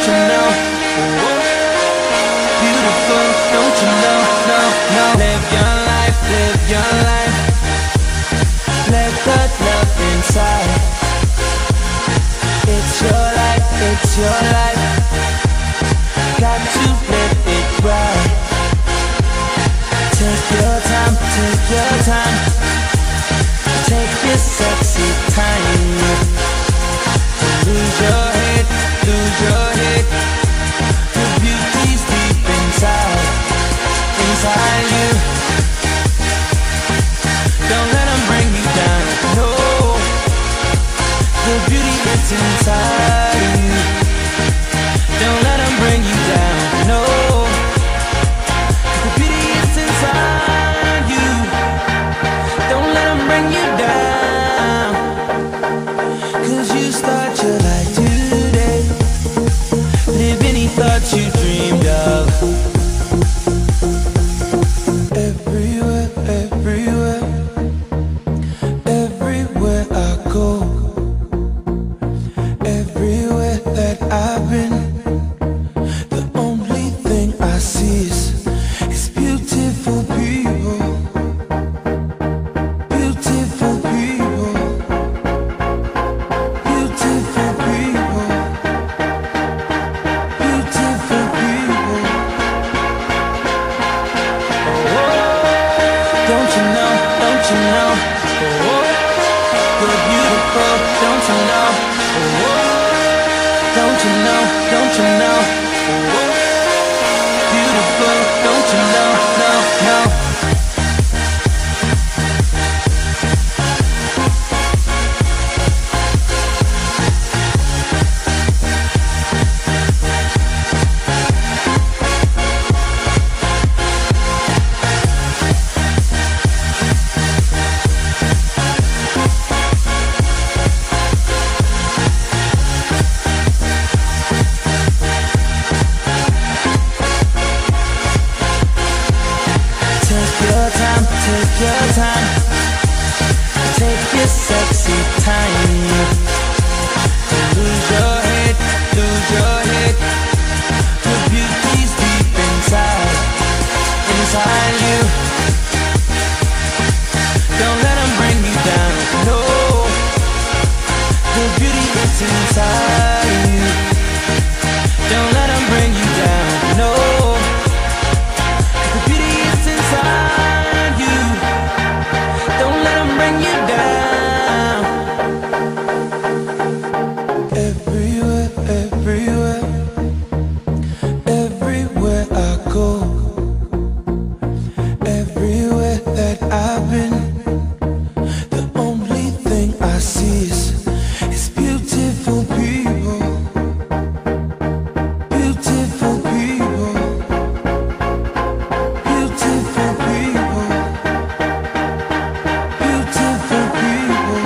you know? Beautiful, don't you know? No, no. Live your life, live your life. Let the love inside. It's your life, it's your life. Got to live it right. Take your time, take your time. Take this sexy time. Lose your head, lose your head. The beauty's deep inside, inside you. Don't let them bring you down, no. The beauty is inside you. Don't let them bring you down, no. The beauty is inside you. Don't let them bring you down. 'Cause you start your life today. Live any thought you dreamed of. Everywhere, everywhere, everywhere I go. Everywhere that I've been, the only thing I see is beautiful people. Beautiful people. Beautiful people. Beautiful people. Don't you know, don't you know? You're beautiful, don't you know? Don't you know, don't you know? Beautiful, don't you know, no, no. Take your time, take your sexy time. Lose your head, lose your head. The beauty's deep inside, inside you. Don't let them bring you down, no. The beauty is inside you. Don't let them bring you down, no. The beauty is inside you. Don't let them bring you down. Everywhere, everywhere, everywhere I go. Everywhere that I've been, the only thing I see is beautiful people. Beautiful people. Beautiful people. Beautiful people.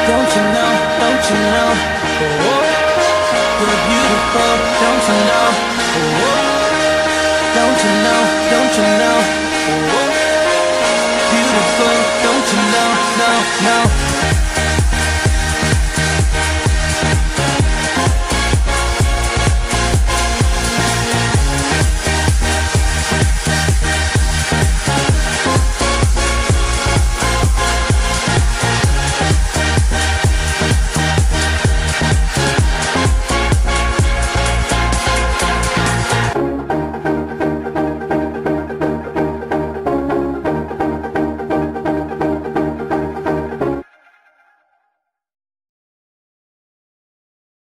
Don't you know, don't you know? You're beautiful, don't you know? Don't you know, don't you know?